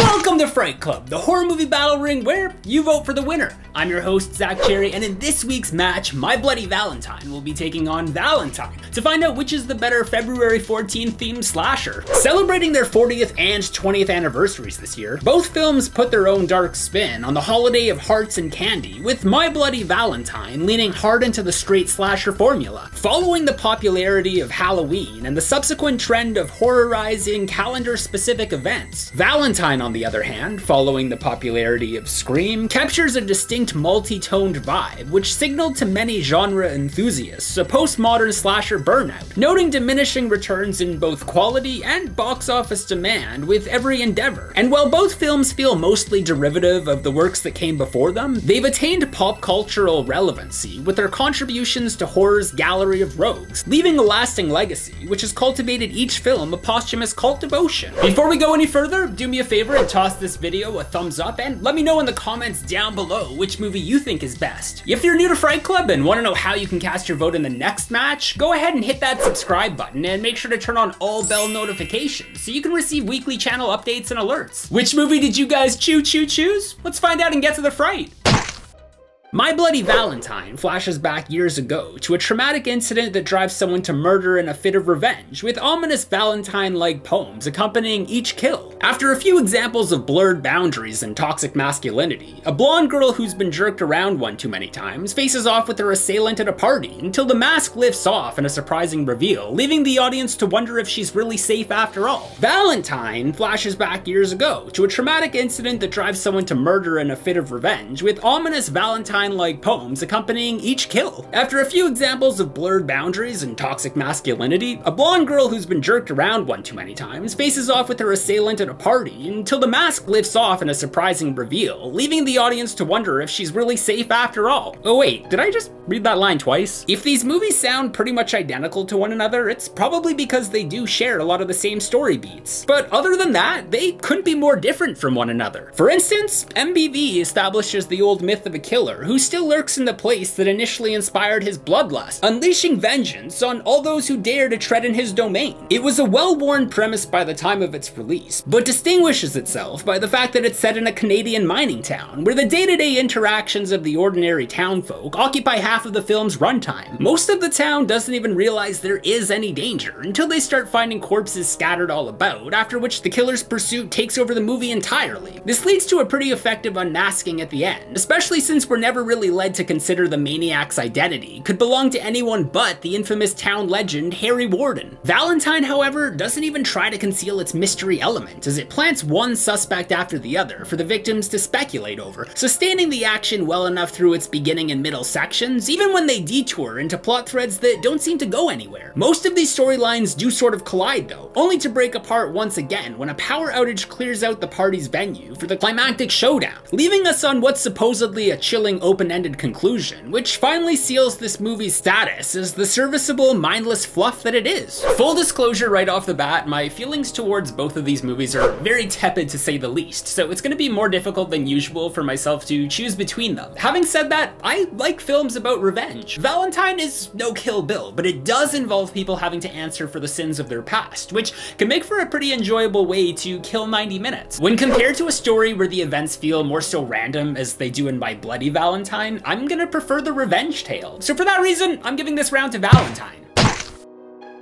Welcome to Fright Club, the horror movie battle ring where you vote for the winner. I'm your host, Zach Cherry, and in this week's match, My Bloody Valentine will be taking on Valentine to find out which is the better February 14th themed slasher. Celebrating their 40th and 20th anniversaries this year, both films put their own dark spin on the holiday of hearts and candy, with My Bloody Valentine leaning hard into the straight slasher formula. Following the popularity of Halloween and the subsequent trend of horrorizing calendar-specific events, Valentine, on the other hand, following the popularity of Scream, captures a distinct multi-toned vibe, which signaled to many genre enthusiasts a postmodern slasher burnout, noting diminishing returns in both quality and box office demand with every endeavor. And while both films feel mostly derivative of the works that came before them, they've attained pop cultural relevancy with their contributions to horror's gallery of rogues, leaving a lasting legacy, which has cultivated each film a posthumous cult devotion. Before we go any further, do me a favor and toss this video a thumbs up and let me know in the comments down below which movie you think is best. If you're new to Fright Club and want to know how you can cast your vote in the next match, go ahead and hit that subscribe button and make sure to turn on all bell notifications so you can receive weekly channel updates and alerts. Which movie did you guys choose? Let's find out and get to the fright. My Bloody Valentine flashes back years ago to a traumatic incident that drives someone to murder in a fit of revenge, with ominous Valentine-like poems accompanying each kill. After a few examples of blurred boundaries and toxic masculinity, a blonde girl who's been jerked around one too many times faces off with her assailant at a party until the mask lifts off in a surprising reveal, leaving the audience to wonder if she's really safe after all. Valentine flashes back years ago to a traumatic incident that drives someone to murder in a fit of revenge, with ominous Valentine-like poems accompanying each kill. After a few examples of blurred boundaries and toxic masculinity, a blonde girl who's been jerked around one too many times faces off with her assailant at a party until the mask lifts off in a surprising reveal, leaving the audience to wonder if she's really safe after all. Oh wait, did I just read that line twice? If these movies sound pretty much identical to one another, it's probably because they do share a lot of the same story beats. But other than that, they couldn't be more different from one another. For instance, MBV establishes the old myth of a killer who still lurks in the place that initially inspired his bloodlust, unleashing vengeance on all those who dare to tread in his domain. It was a well-worn premise by the time of its release, but distinguishes itself by the fact that it's set in a Canadian mining town, where the day-to-day interactions of the ordinary townfolk occupy half of the film's runtime. Most of the town doesn't even realize there is any danger until they start finding corpses scattered all about, after which the killer's pursuit takes over the movie entirely. This leads to a pretty effective unmasking at the end, especially since we're never really led to consider the maniac's identity could belong to anyone but the infamous town legend Harry Warden. Valentine, however, doesn't even try to conceal its mystery element, as it plants one suspect after the other for the victims to speculate over, sustaining the action well enough through its beginning and middle sections, even when they detour into plot threads that don't seem to go anywhere. Most of these storylines do sort of collide though, only to break apart once again when a power outage clears out the party's venue for the climactic showdown, leaving us on what's supposedly a chilling open-ended conclusion, which finally seals this movie's status as the serviceable, mindless fluff that it is. Full disclosure right off the bat, my feelings towards both of these movies are very tepid to say the least, so it's going to be more difficult than usual for myself to choose between them. Having said that, I like films about revenge. Valentine is no Kill Bill, but it does involve people having to answer for the sins of their past, which can make for a pretty enjoyable way to kill 90 minutes. When compared to a story where the events feel more so random as they do in My Bloody Valentine, I'm gonna prefer the revenge tale. So for that reason, I'm giving this round to Valentine.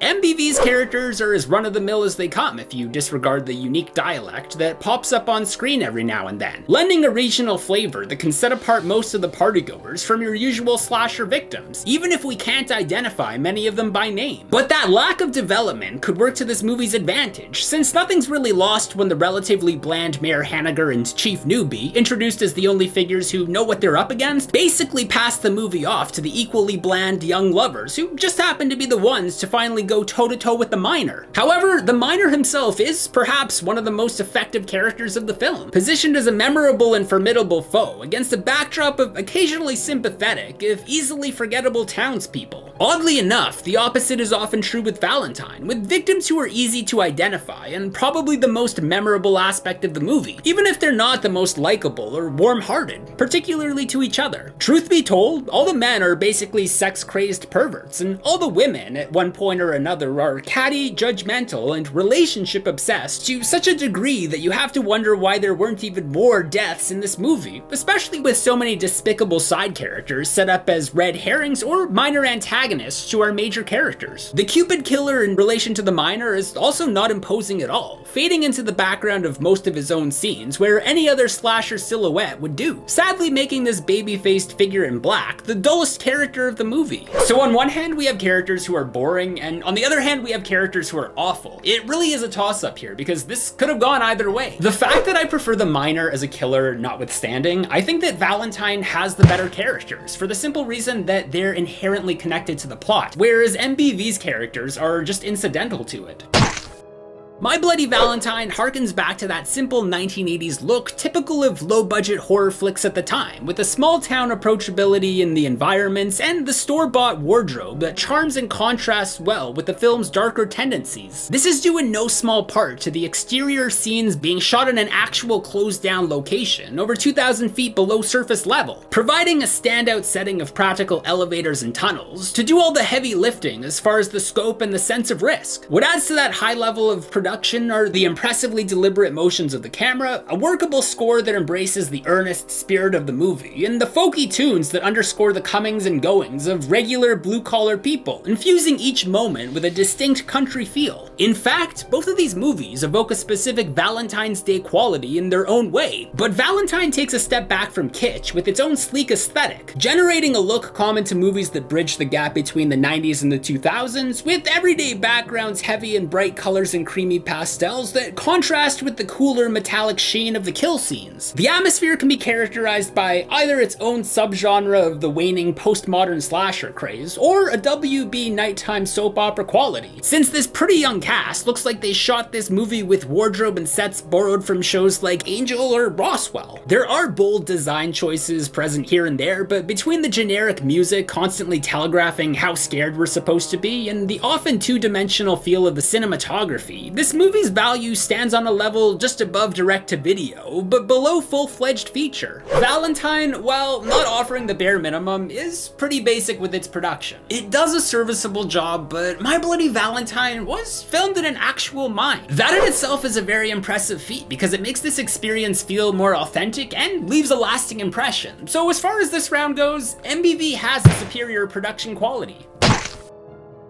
MBV's characters are as run-of-the-mill as they come if you disregard the unique dialect that pops up on screen every now and then, lending a regional flavor that can set apart most of the partygoers from your usual slasher victims, even if we can't identify many of them by name. But that lack of development could work to this movie's advantage, since nothing's really lost when the relatively bland Mayor Hanniger and Chief Newbie, introduced as the only figures who know what they're up against, basically pass the movie off to the equally bland young lovers who just happen to be the ones to finally go toe-to-toe with the miner. However, the miner himself is perhaps one of the most effective characters of the film, positioned as a memorable and formidable foe against a backdrop of occasionally sympathetic, if easily forgettable townspeople. Oddly enough, the opposite is often true with Valentine, with victims who are easy to identify and probably the most memorable aspect of the movie, even if they're not the most likable or warm-hearted, particularly to each other. Truth be told, all the men are basically sex-crazed perverts, and all the women, at one point or another, are catty, judgmental, and relationship-obsessed to such a degree that you have to wonder why there weren't even more deaths in this movie, especially with so many despicable side characters set up as red herrings or minor antagonists to our major characters. The Cupid Killer in relation to the minor is also not imposing at all, fading into the background of most of his own scenes where any other slasher silhouette would do, sadly making this baby-faced figure in black the dullest character of the movie. So on one hand we have characters who are boring, and on the other hand we have characters who are awful. It really is a toss-up here because this could have gone either way. The fact that I prefer the minor as a killer notwithstanding, I think that Valentine has the better characters for the simple reason that they're inherently connected to the plot, whereas MBV's characters are just incidental to it. My Bloody Valentine harkens back to that simple 1980s look typical of low-budget horror flicks at the time, with the small-town approachability in the environments and the store-bought wardrobe that charms and contrasts well with the film's darker tendencies. This is due in no small part to the exterior scenes being shot in an actual closed-down location over 2,000 feet below surface level, providing a standout setting of practical elevators and tunnels to do all the heavy lifting as far as the scope and the sense of risk. What adds to that high level of production are the impressively deliberate motions of the camera, a workable score that embraces the earnest spirit of the movie, and the folky tunes that underscore the comings and goings of regular blue-collar people, infusing each moment with a distinct country feel. In fact, both of these movies evoke a specific Valentine's Day quality in their own way, but Valentine takes a step back from kitsch with its own sleek aesthetic, generating a look common to movies that bridge the gap between the 90s and the 2000s, with everyday backgrounds heavy in bright colors and creamy pastels that contrast with the cooler metallic sheen of the kill scenes. The atmosphere can be characterized by either its own subgenre of the waning postmodern slasher craze, or a WB nighttime soap opera quality, since this pretty young cast looks like they shot this movie with wardrobe and sets borrowed from shows like Angel or Roswell. There are bold design choices present here and there, but between the generic music constantly telegraphing how scared we're supposed to be, and the often two-dimensional feel of the cinematography, this movie's value stands on a level just above direct-to-video, but below full-fledged feature. Valentine, while not offering the bare minimum, is pretty basic with its production. It does a serviceable job, but My Bloody Valentine was filmed in an actual mine. That in itself is a very impressive feat because it makes this experience feel more authentic and leaves a lasting impression. So as far as this round goes, MBV has a superior production quality.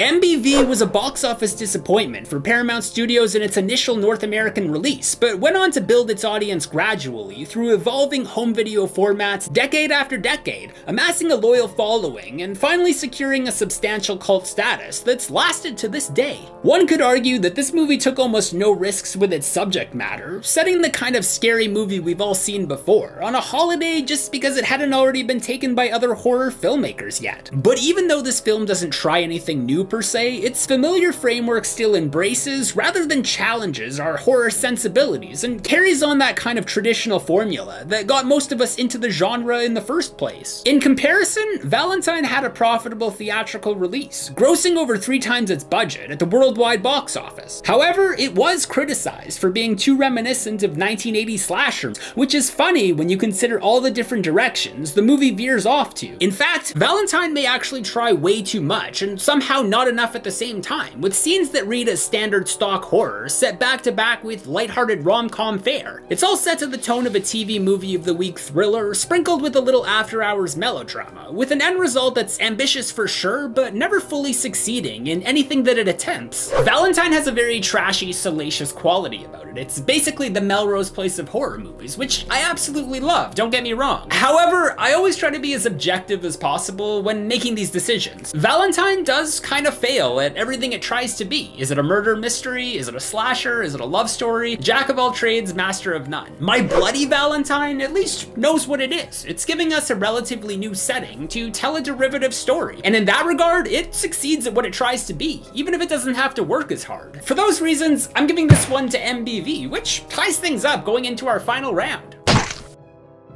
MBV was a box office disappointment for Paramount Studios in its initial North American release, but went on to build its audience gradually through evolving home video formats decade after decade, amassing a loyal following, and finally securing a substantial cult status that's lasted to this day. One could argue that this movie took almost no risks with its subject matter, setting the kind of scary movie we've all seen before on a holiday just because it hadn't already been taken by other horror filmmakers yet. But even though this film doesn't try anything new per se, its familiar framework still embraces rather than challenges our horror sensibilities and carries on that kind of traditional formula that got most of us into the genre in the first place. In comparison, Valentine had a profitable theatrical release, grossing over 3 times its budget at the worldwide box office. However, it was criticized for being too reminiscent of 1980s slashers, which is funny when you consider all the different directions the movie veers off to. In fact, Valentine may actually try way too much and somehow not enough at the same time, with scenes that read as standard stock horror set back to back with lighthearted rom-com fare. It's all set to the tone of a TV movie of the week thriller, sprinkled with a little after-hours melodrama, with an end result that's ambitious for sure, but never fully succeeding in anything that it attempts. Valentine has a very trashy, salacious quality about it. It's basically the Melrose Place of horror movies, which I absolutely love, don't get me wrong. However, I always try to be as objective as possible when making these decisions. Valentine does kind of fail at everything it tries to be. Is it a murder mystery? Is it a slasher? Is it a love story? Jack of all trades, master of none. My Bloody Valentine at least knows what it is. It's giving us a relatively new setting to tell a derivative story, and in that regard, it succeeds at what it tries to be, even if it doesn't have to work as hard. For those reasons, I'm giving this one to MBV, which ties things up going into our final round.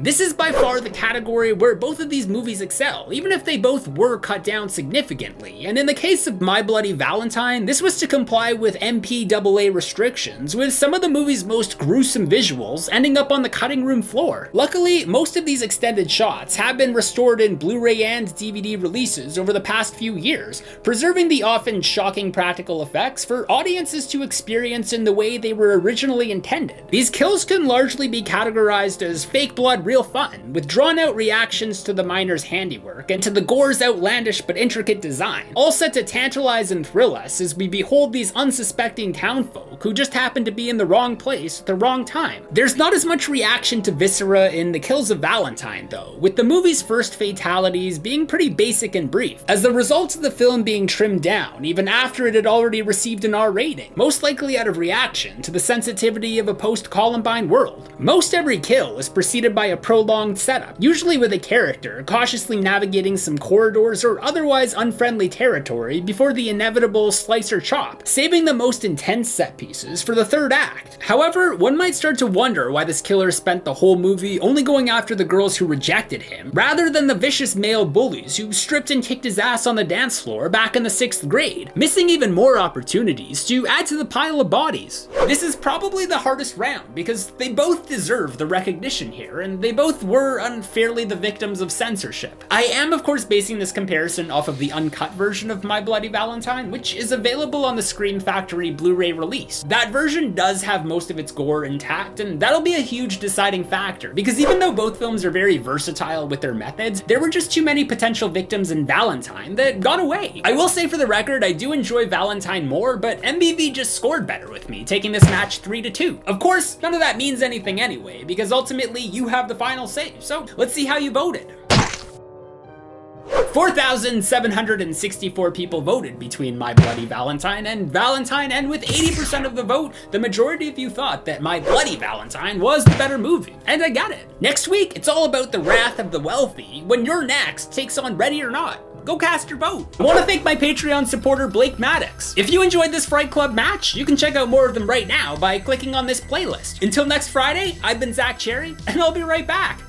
This is by far the category where both of these movies excel, even if they both were cut down significantly, and in the case of My Bloody Valentine, this was to comply with MPAA restrictions, with some of the movie's most gruesome visuals ending up on the cutting room floor. Luckily, most of these extended shots have been restored in Blu-ray and DVD releases over the past few years, preserving the often shocking practical effects for audiences to experience in the way they were originally intended. These kills can largely be categorized as fake blood real fun, with drawn-out reactions to the miner's handiwork and to the gore's outlandish but intricate design, all set to tantalize and thrill us as we behold these unsuspecting townfolk who just happen to be in the wrong place at the wrong time. There's not as much reaction to viscera in The Kills of Valentine though, with the movie's first fatalities being pretty basic and brief, as the results of the film being trimmed down even after it had already received an R rating, most likely out of reaction to the sensitivity of a post-Columbine world. Most every kill is preceded by a prolonged setup, usually with a character cautiously navigating some corridors or otherwise unfriendly territory before the inevitable slice or chop, saving the most intense set pieces for the third act. However, one might start to wonder why this killer spent the whole movie only going after the girls who rejected him, rather than the vicious male bullies who stripped and kicked his ass on the dance floor back in the 6th grade, missing even more opportunities to add to the pile of bodies. This is probably the hardest round because they both deserve the recognition here, and they both were unfairly the victims of censorship. I am of course basing this comparison off of the uncut version of My Bloody Valentine, which is available on the Scream Factory Blu-ray release. That version does have most of its gore intact, and that'll be a huge deciding factor, because even though both films are very versatile with their methods, there were just too many potential victims in Valentine that got away. I will say for the record, I do enjoy Valentine more, but MBV just scored better with me, taking this match 3-2. Of course, none of that means anything anyway, because ultimately you have the final say, so let's see how you voted. 4,764 people voted between My Bloody Valentine, and with 80% of the vote, the majority of you thought that My Bloody Valentine was the better movie. And I get it. Next week, it's all about the wrath of the wealthy, when Your Next takes on Ready or Not. Go cast your vote. I want to thank my Patreon supporter Blake Maddox. If you enjoyed this Fright Club match, you can check out more of them right now by clicking on this playlist. Until next Friday, I've been Zach Cherry, and I'll be right back.